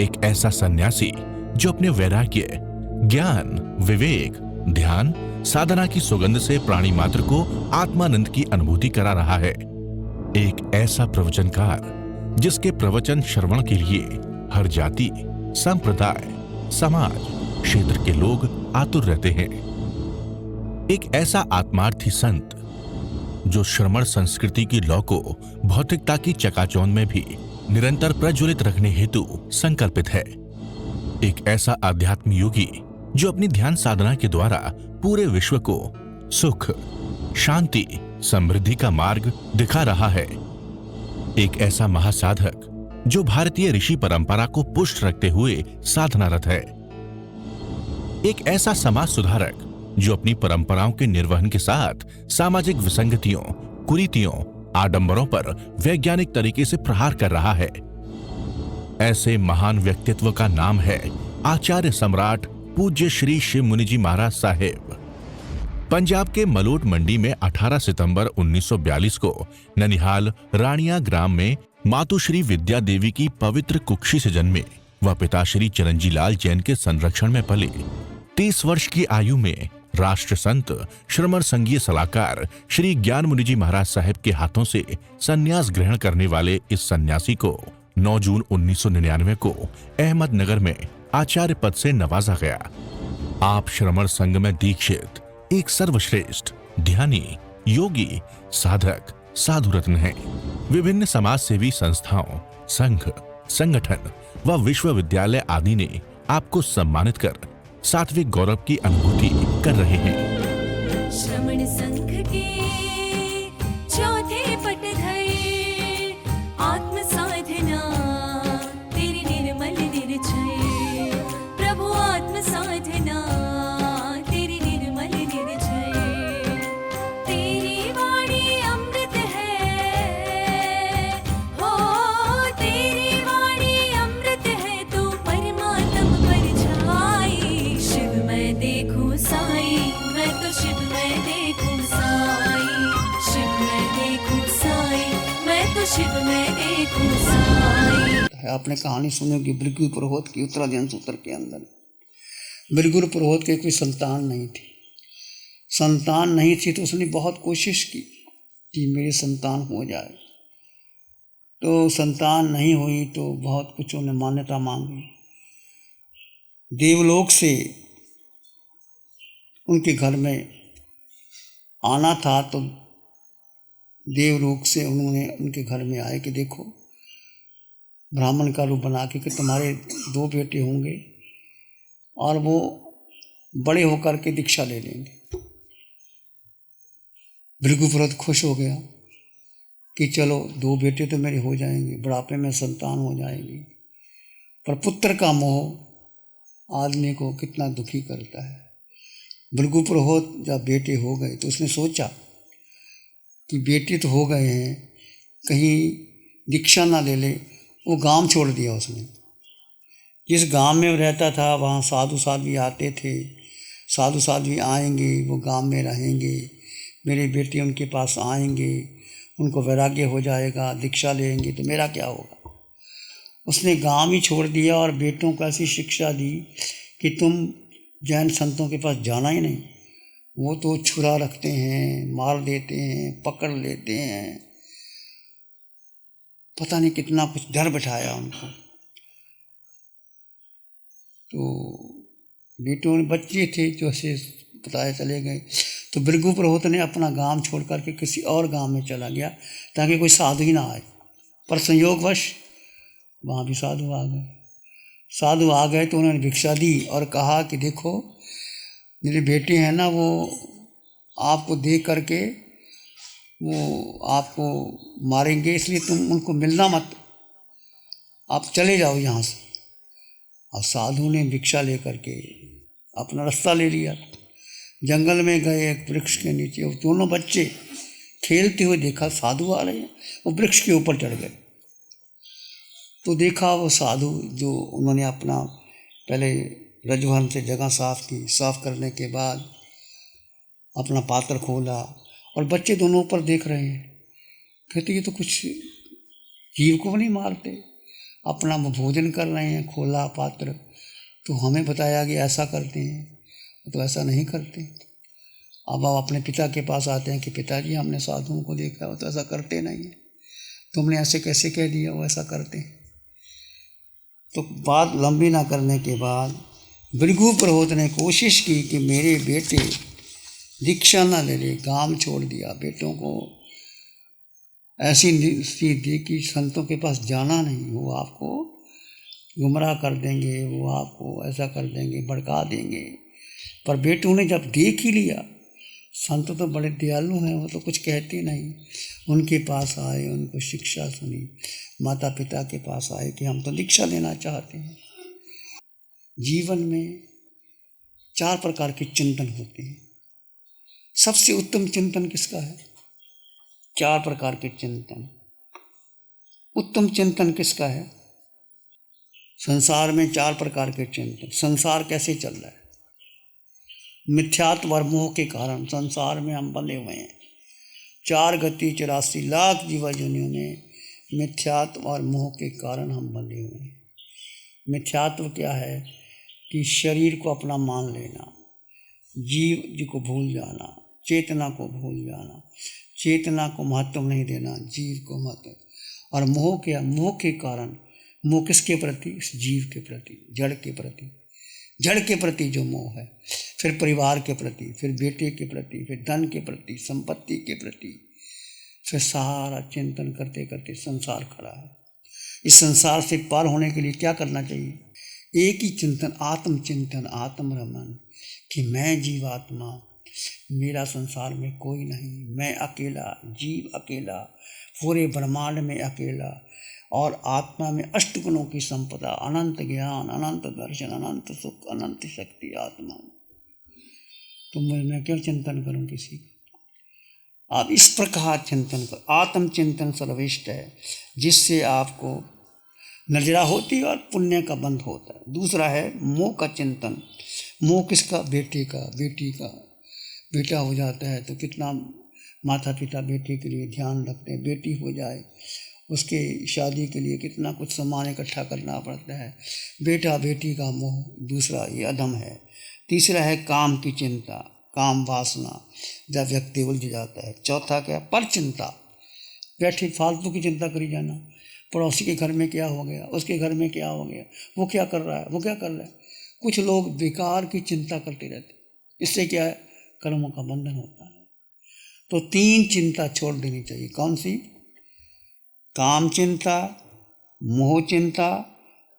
एक ऐसा सन्यासी जो अपने वैराग्य, ज्ञान, विवेक, ध्यान, साधना की सुगंध से प्राणी मात्र को आत्मानंद की अनुभूति करा रहा है। एक ऐसा प्रवचनकार जिसके प्रवचन श्रवण के लिए हर जाति, संप्रदाय, समाज, क्षेत्र के लोग आतुर रहते हैं। एक ऐसा आत्मार्थी संत जो श्रमण संस्कृति की लौ को भौतिकता की चकाचौंध में भी निरंतर प्रज्वलित रखने हेतु संकल्पित है। एक ऐसा आध्यात्म योगी जो अपनी ध्यान साधना के द्वारा पूरे विश्व को सुख, शांति, समृद्धि का मार्ग दिखा रहा है। एक ऐसा महासाधक जो भारतीय ऋषि परंपरा को पुष्ट रखते हुए साधनारत है। एक ऐसा समाज सुधारक जो अपनी परंपराओं के निर्वहन के साथ सामाजिक विसंगतियों, कुरीतियों, आडंबरों पर वैज्ञानिक तरीके से प्रहार कर रहा है। ऐसे महान व्यक्तित्व का नाम है आचार्य सम्राट पूज्य श्री शिव मुनि जी महाराज साहेब। पंजाब के मलोट मंडी में 18 सितंबर 1942 को ननिहाल रानिया ग्राम में मातु श्री विद्या देवी की पवित्र कुक्षी से जन्मे व पिता श्री चिरंजी लाल जैन के संरक्षण में पले 30 वर्ष की आयु में राष्ट्र संत श्रमण संघीय सलाहकार श्री ज्ञान मुनि जी महाराज साहेब के हाथों से संन्यास ग्रहण करने वाले इस सन्यासी को 9 जून 1999 को अहमदनगर में आचार्य पद से नवाजा गया। आप श्रमण संघ में दीक्षित एक सर्वश्रेष्ठ ध्यानी, योगी, साधक, साधु रत्न हैं। विभिन्न समाज सेवी संस्थाओं, संघ, संगठन व विश्वविद्यालय आदि ने आपको सम्मानित कर सात्विक गौरव की अनुभूति कर रहे हैं। श्रमण संघ के चौथे पटधर आत्म साधना तेरी निर्मल निर्जय, प्रभु आत्म साधना तेरी निर्मल निर्जय। तेरी वाणी अमृत है, हो तेरी वाणी अमृत है, तू परमात्म परछाई। शिव मैं देखूं साई, मैं तो शिव मैं देखूं साई, शिव मैं देखूं साई, मैं तो शिव मैं देखूं साई। आपने कहानी सुनी होगी भृगु पुरोहित की उत्तराधिकार सूत्र के अंदर। भृगु पुरोहित के कोई संतान नहीं थी। संतान नहीं थी तो उसने बहुत कोशिश की कि मेरी संतान हो जाए। तो संतान नहीं हुई तो बहुत कुछ उन्हें मान्यता मांगी। देवलोक से उनके घर में आना था तो देवलोक से उन्होंने उनके घर में आए कि देखो ब्राह्मण का रूप बना के कि तुम्हारे 2 बेटे होंगे और वो बड़े होकर के दीक्षा ले लेंगे। भृगु पुरोहित खुश हो गया कि चलो 2 बेटे तो मेरे हो जाएंगे, बुढ़ापे में संतान हो जाएगी। पर पुत्र का मोह आदमी को कितना दुखी करता है। भृगु पुरोहित जब बेटे हो गए तो उसने सोचा कि बेटे तो हो गए हैं, कहीं दीक्षा ना ले ले। वो गांव छोड़ दिया उसने। जिस गांव में वो रहता था वहाँ साधु साध्वी आते थे। साधु साध्वी आएंगे, वो गांव में रहेंगे, मेरे बेटे उनके पास आएंगे, उनको वैराग्य हो जाएगा, दीक्षा लेंगे तो मेरा क्या होगा। उसने गांव ही छोड़ दिया और बेटों को ऐसी शिक्षा दी कि तुम जैन संतों के पास जाना ही नहीं। वो तो छुरा रखते हैं, मार देते हैं, पकड़ लेते हैं, पता नहीं कितना कुछ डर बिठाया उनको। तो बेटों बच्चे थे जो ऐसे बताए चले गए। तो भृगु पुरोहित ने अपना गांव छोड़ करके किसी और गांव में चला गया ताकि कोई साधु ही ना आए। पर संयोगवश वहाँ भी साधु आ गए। साधु आ गए तो उन्होंने भिक्षा दी और कहा कि देखो मेरे बेटे हैं ना, वो आपको देख करके वो आपको मारेंगे, इसलिए तुम उनको मिलना मत, आप चले जाओ यहाँ से। और साधु ने भिक्षा लेकर के अपना रास्ता ले लिया। जंगल में गए, एक वृक्ष के नीचे वो दोनों बच्चे खेलते हुए देखा साधु आ रहे हैं। वो वृक्ष के ऊपर चढ़ गए तो देखा वो साधु जो उन्होंने अपना पहले रजभन से जगह साफ की। साफ करने के बाद अपना पात्र खोला और बच्चे दोनों ऊपर देख रहे हैं। कहते ये तो कुछ जीव को नहीं मारते, अपना वो भोजन कर रहे हैं, खोला पात्र, तो हमें बताया कि ऐसा करते हैं, तो ऐसा नहीं करते। अब आप अपने पिता के पास आते हैं कि पिताजी हमने साधुओं को देखा, वो तो ऐसा करते नहीं है, तुमने ऐसे कैसे कह दिया वो ऐसा करते हैं। तो बात लंबी ना करने के बाद भृगु पुरोहित ने कोशिश की कि मेरे बेटे दीक्षा न ले ले, गांव छोड़ दिया, बेटों को ऐसी नीति दी कि संतों के पास जाना नहीं, वो आपको गुमराह कर देंगे, वो आपको ऐसा कर देंगे, भड़का देंगे। पर बेटों ने जब देख ही लिया, संत तो बड़े दयालु हैं, वो तो कुछ कहते नहीं, उनके पास आए, उनको शिक्षा सुनी, माता पिता के पास आए कि हम तो दीक्षा लेना चाहते हैं। जीवन में 4 प्रकार के चिंतन होते हैं। सबसे उत्तम चिंतन किसका है? 4 प्रकार के चिंतन। उत्तम चिंतन किसका है? संसार में 4 प्रकार के चिंतन। संसार कैसे चल रहा है? मिथ्यात्व और मोह के कारण संसार में हम बंधे हुए हैं। 4 गति 84 लाख जीवा योनियों में मिथ्यात्व और मोह के कारण हम बंधे हुए हैं। मिथ्यात्व क्या है? कि शरीर को अपना मान लेना, जीव जी को भूल जाना, चेतना को भूल जाना, चेतना को महत्व नहीं देना, जीव को महत्व। और मोह क्या? मोह के कारण, मोह किसके प्रति? इस जीव के प्रति, जड़ के प्रति, जड़ के प्रति जो मोह है, फिर परिवार के प्रति, फिर बेटे के प्रति, फिर धन के प्रति, संपत्ति के प्रति, फिर सारा चिंतन करते करते संसार खड़ा है। इस संसार से पार होने के लिए क्या करना चाहिए? एक ही चिंतन, आत्मचिंतन, आत्मरमन, कि मैं जीवात्मा, मेरा संसार में कोई नहीं, मैं अकेला, जीव अकेला, पूरे ब्रह्मांड में अकेला, और आत्मा में 8 गुणों की संपदा, अनंत ज्ञान, अनंत दर्शन, अनंत सुख, अनंत शक्ति आत्मा। तो मैं क्यों चिंतन करूं किसी का? आप इस प्रकार चिंतन कर। आत्मचिंतन सर्वश्रेष्ठ है, जिससे आपको नजरा होती है और पुण्य का बंध होता है। दूसरा है मोह का चिंतन। मोह किसका? बेटे का, बेटी का। बेटा हो जाता है तो कितना माता पिता बेटे के लिए ध्यान रखते हैं, बेटी हो जाए उसके शादी के लिए कितना कुछ सामान इकट्ठा करना पड़ता है। बेटा बेटी का मोह, दूसरा ये अधम है। तीसरा है काम की चिंता, काम वासना, जब व्यक्ति उलझ जाता है। चौथा क्या? पर चिंता, बैठे फालतू की चिंता करी जाना, पड़ोसी के घर में क्या हो गया, उसके घर में क्या हो गया, वो क्या कर रहा है, वो क्या कर रहा है। कुछ लोग बेकार की चिंता करते रहते, इससे क्या है? कर्मों का बंधन होता है। तो 3 चिंता छोड़ देनी चाहिए। कौन सी? काम चिंता, मोह चिंता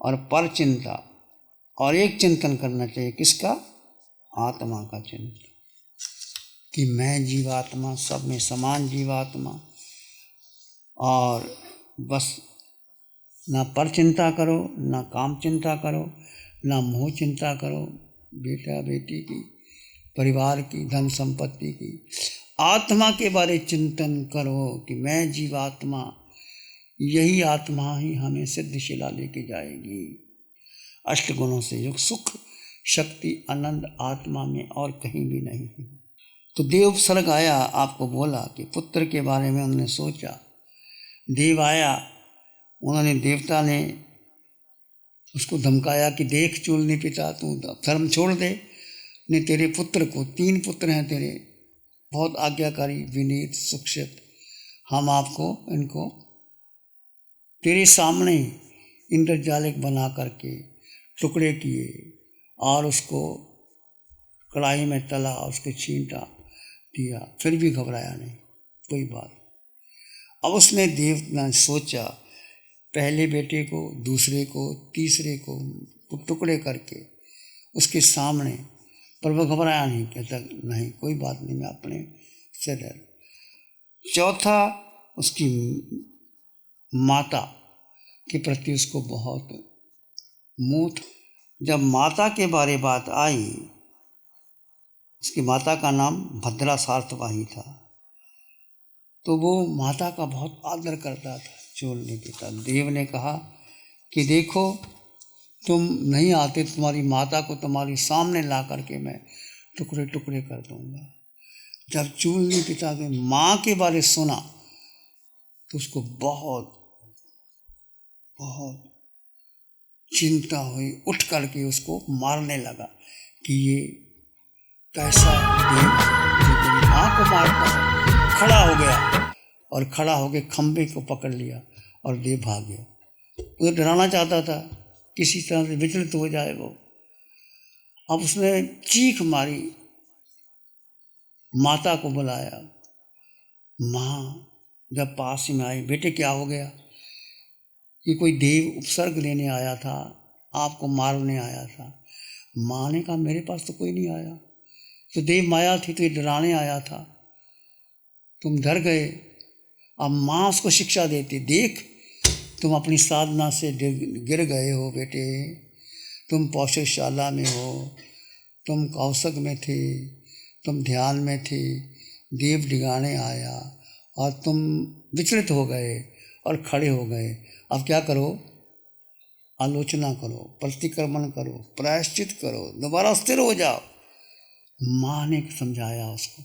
और पर चिंता। और एक चिंतन करना चाहिए, किसका? आत्मा का चिंतन, कि मैं जीवात्मा, सब में समान जीवात्मा। और बस ना पर चिंता करो, ना काम चिंता करो, ना मोह चिंता करो, बेटा बेटी की, परिवार की, धन संपत्ति की। आत्मा के बारे चिंतन करो कि मैं जीवात्मा, यही आत्मा ही हमें सिद्धशिला लेके जाएगी। 8 गुणों से युक्त सुख, शक्ति, आनंद आत्मा में और कहीं भी नहीं है। तो देव सर्ग आया, आपको बोला कि पुत्र के बारे में उन्होंने सोचा। देव आया, उन्होंने, देवता ने उसको धमकाया कि देख चूलनी पिता, तू धर्म छोड़ दे, ने तेरे पुत्र को, 3 पुत्र हैं तेरे, बहुत आज्ञाकारी, विनीत, शिक्षित, हम आपको इनको तेरे सामने इंद्रजालिक बना करके टुकड़े किए और उसको कढ़ाई में तला, उसके छींटा दिया, फिर भी घबराया नहीं, कोई बात। अब उसने देव ने सोचा, पहले बेटे को, दूसरे को, तीसरे को टुकड़े करके उसके सामने, पर वो घबराया नहीं, कहता नहीं कोई बात नहीं, मैं अपने से डर। चौथा, उसकी माता के प्रति उसको बहुत मोह था। जब माता के बारे बात आई, उसकी माता का नाम भद्रा सार्थवाही था, तो वो माता का बहुत आदर करता था, चोलने के था। देव ने कहा कि देखो तुम नहीं आते, तुम्हारी माता को तुम्हारे सामने ला करके मैं टुकड़े टुकड़े कर दूंगा। जब चूलनी पिता के माँ के बारे सुना तो उसको बहुत बहुत चिंता हुई, उठ करके उसको मारने लगा कि ये कैसा देव है जो तेरी माँ को मारता है। खड़ा हो गया और खड़ा होकर खंबे को पकड़ लिया और देव भाग गया। उसे डराना चाहता था, किसी तरह से विचलित हो जाए वो। अब उसने चीख मारी, माता को बुलाया। माँ जब पास में आई, बेटे क्या हो गया? कि कोई देव उपसर्ग लेने आया था, आपको मारने आया था। माँ ने कहा मेरे पास तो कोई नहीं आया, तो देव माया थी, तो ये डराने आया था, तुम डर गए। अब माँ उसको शिक्षा देती, देख तुम अपनी साधना से गिर गए हो बेटे, तुम पौषशाला में हो, तुम कौशक में थे, तुम ध्यान में थे, देव डिगाने आया और तुम विचलित हो गए और खड़े हो गए। अब क्या करो? आलोचना करो, प्रतिक्रमण करो, प्रायश्चित करो, दोबारा स्थिर हो जाओ। माँ ने समझाया उसको।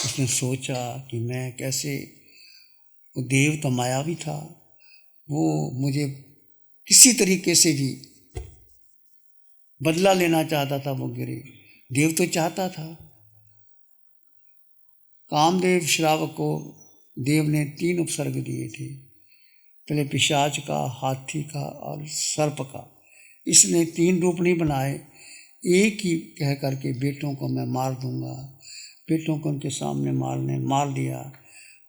उसने सोचा कि मैं कैसे, वो देव तो मायावी था, वो मुझे किसी तरीके से भी बदला लेना चाहता था। वो गिरे, देव तो चाहता था। कामदेव श्रावक को देव ने 3 उपसर्ग दिए थे, पहले पिशाच का, हाथी का और सर्प का। इसने 3 रूप नहीं बनाए, एक ही कह करके बेटों को मैं मार दूंगा। बेटों को उनके सामने मार दिया,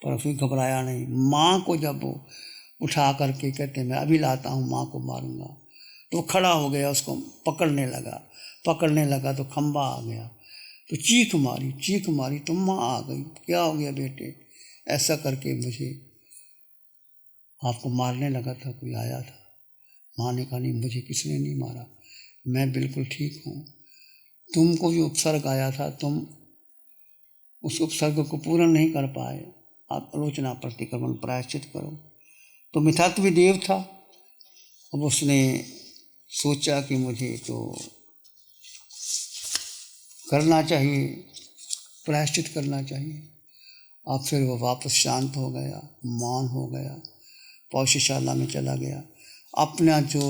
पर फिर घबराया नहीं। माँ को जब वो उठा करके कहते मैं अभी लाता हूँ, माँ को मारूंगा, तो खड़ा हो गया, उसको पकड़ने लगा तो खंबा आ गया। तो चीख मारी, तो माँ आ गई, क्या हो गया बेटे? ऐसा करके मुझे आपको मारने लगा था, कोई आया था। माँ ने कहा नहीं, मुझे किसने नहीं मारा, मैं बिल्कुल ठीक हूँ। तुमको जो उपसर्ग आया था, तुम उस उपसर्ग को पूर्ण नहीं कर पाए। आप आलोचना, प्रतिक्रमण, प्रायश्चित करो। तो मिथात्व देव था। अब उसने सोचा कि मुझे तो करना चाहिए, प्रायश्चित करना चाहिए। अब फिर वो वापस शांत हो गया, मौन हो गया, पौषशाला में चला गया। अपना जो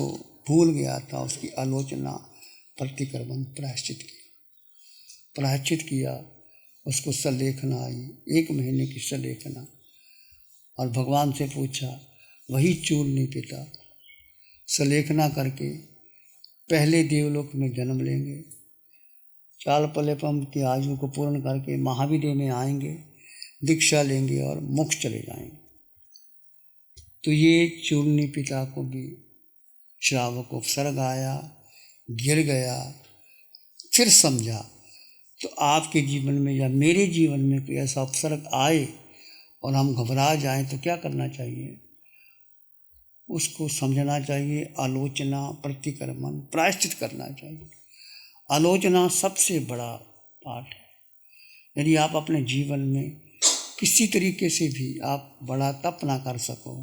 भूल गया था उसकी आलोचना, प्रतिक्रमण, प्रायश्चित किया। उसको सलेखना आई, 1 महीने की सलेखना। और भगवान से पूछा, वही चूर्णी पिता सलेखना करके पहले देवलोक में जन्म लेंगे, चाल पलेपम की आयु को पूर्ण करके महाविद्य में आएंगे, दीक्षा लेंगे और मोक्ष चले जाएंगे। तो ये चूर्णी पिता को भी श्रावक को उपसर्ग आया, गिर गया। फिर समझा। तो आपके जीवन में या मेरे जीवन में कोई ऐसा उपसर्ग आए और हम घबरा जाएं तो क्या करना चाहिए? उसको समझना चाहिए, आलोचना, प्रतिक्रमण, प्रायश्चित करना चाहिए। आलोचना सबसे बड़ा पाठ है। यदि आप अपने जीवन में किसी तरीके से भी आप बड़ा तप ना कर सको,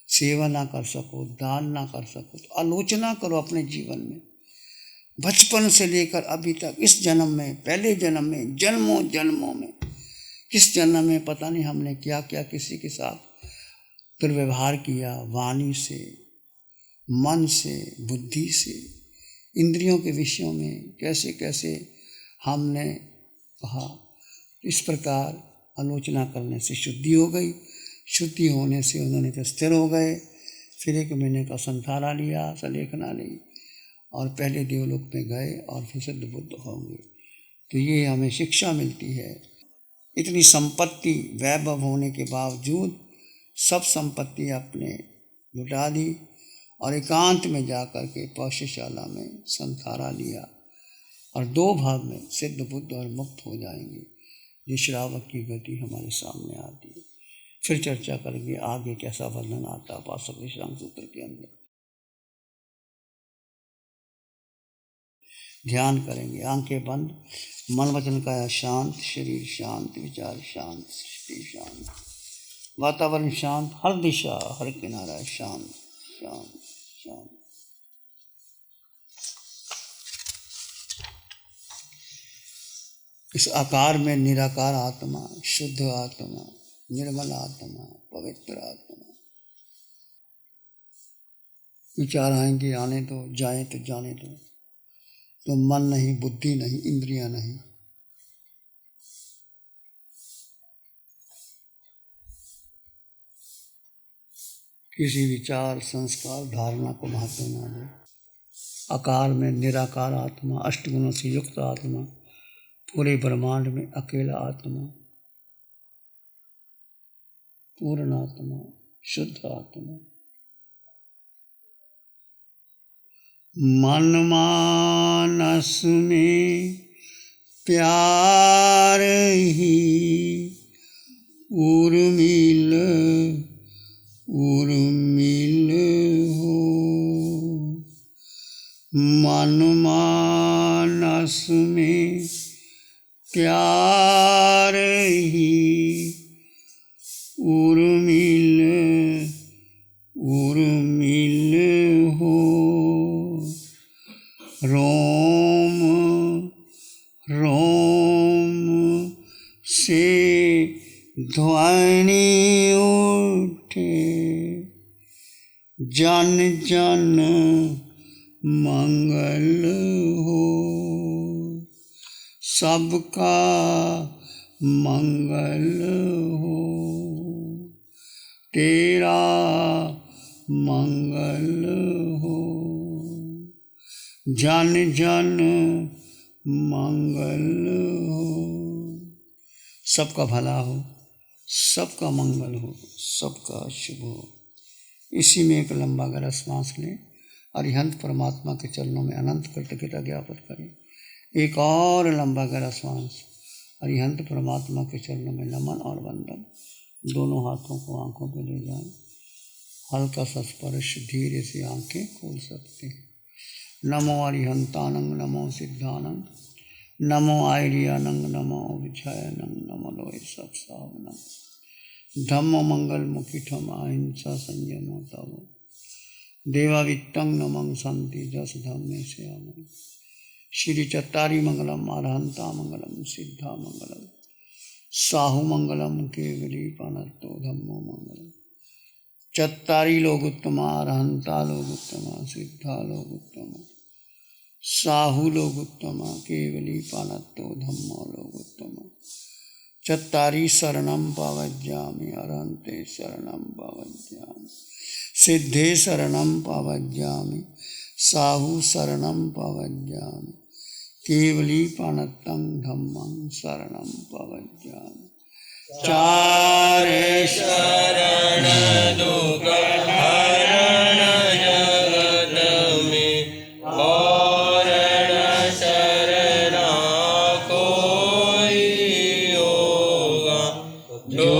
सेवा ना कर सको, दान ना कर सको, तो आलोचना करो अपने जीवन में। बचपन से लेकर अभी तक, इस जन्म में, पहले जन्म में, जन्मों जन्मों में, किस जन्म में पता नहीं हमने क्या क्या किसी के साथ दुर्व्यवहार किया, वाणी से, मन से, बुद्धि से, इंद्रियों के विषयों में कैसे कैसे हमने कहा। इस प्रकार आलोचना करने से शुद्धि हो गई। शुद्धि होने से उन्होंने तो स्थिर हो गए। फिर 1 महीने का संथारा लिया, सलेखना ली और पहले देवलोक में गए और फिर सिद्ध बुद्ध होंगे। तो ये हमें शिक्षा मिलती है। इतनी संपत्ति, वैभव होने के बावजूद सब संपत्ति अपने लुटा दी और एकांत में जाकर के पौषशाला में संथारा लिया और 2 भाग में सिद्ध बुद्ध और मुक्त हो जाएंगे। ये श्रावक की गति हमारे सामने आती है। फिर चर्चा करेंगे आगे कैसा वर्णन आता है उपासक विश्राम सूत्र के अंदर। ध्यान करेंगे, आंखें बंद, मन वचन काया शांत, शरीर शांत, विचार शांत, सृष्टि शांत, वातावरण शांत, हर दिशा हर किनारा शांत शांत शांत। इस आकार में निराकार आत्मा, शुद्ध आत्मा, निर्मल आत्मा, पवित्र आत्मा, विचार आएंगे, आने दो, जाए तो जाने दो। तो मन नहीं, बुद्धि नहीं, इंद्रियां नहीं, किसी विचार, संस्कार, धारणा को महत्व न दो। आकार में निराकार आत्मा, अष्टगुणों से युक्त आत्मा, पूरे ब्रह्मांड में अकेला आत्मा, पूर्ण आत्मा, शुद्ध आत्मा। मन मानस में प्यार ही उर्मिल उर्मिल हो। मन मानस में प्यार ही उर्मिल उर्मिल हो। रोम रोम से ध्वनि उठे, जन जन मंगल हो। सबका मंगल हो, तेरा मंगल हो। जन जन मंगल हो, सबका भला हो, सबका मंगल हो, सबका शुभ हो। इसी में एक लंबा गहरा सांस लें, अरिहंत परमात्मा के चरणों में अनंत कृतज्ञता ज्ञापित करें। एक और लंबा गहरा सांस, अरिहंत परमात्मा के चरणों में नमन और वंदन। दोनों हाथों को आंखों पे ले जाएं, हल्का सा स्पर्श, धीरे से आंखें खोल सकते हैं। नमो अरिहंतानंग, नमो सिद्धानंग, नमो आयरियानंग, नमो विजयानंग, नमो लोय सब सावनंग। धम्म मंगल मुखी ठम अहिंसा संयम तव, देवावित्तंग नमं संति जस धम्मे श्याम। श्री चत्तारी मंगलम, अरहंता मंगलम, सिद्धा मंगलम, साहु मंगलम, केवली पनत्तो धम्मो मंगलम। चत्तारी लोग उत्तमा, अरहंता लोग उत्तमा, सिद्धा लोग उत्तमा, साहु लोग उत्तमा, केवली पानत्तो धम्मो लोग उत्तमा। चत्तारी शरणं पावज्यामि, अरहन्ते शरणं पावज्यामि, सिद्धे शरणं पावज्यामि, साहु शरणं पावज्यामि, केवली पानत्तं धम्मं शरणं पावज्यामि। चार शरण दुख हरण जगत में, और न शरणा कोई होगा। जो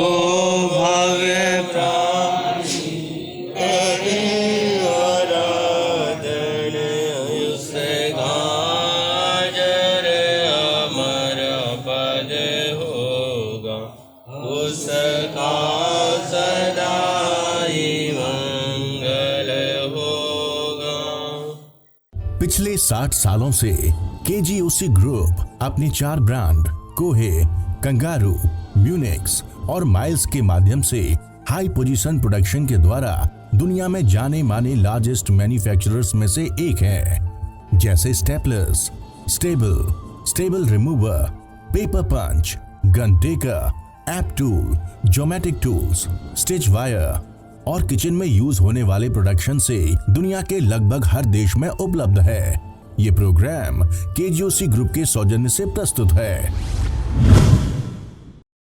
भव प्राणी करे आराधन, उसका जर अमर पद होगा, उसका सदा ही मंगल होगा। पिछले 60 सालों से केजीओसी ग्रुप अपने 4 ब्रांड कोहे, कंगारू, म्यूनिक्स और माइल्स के माध्यम से हाई पोजीशन प्रोडक्शन के द्वारा दुनिया में जाने माने लार्जेस्ट मैन्युफैक्चरर्स में से एक है। जैसे staplers, staple remover, paper punch, gun tacker, app tool, geometric tools, stitch wire और किचन में यूज होने वाले प्रोडक्शन से दुनिया के लगभग हर देश में उपलब्ध है। ये प्रोग्राम केजीओसी ग्रुप के सौजन्य से प्रस्तुत है।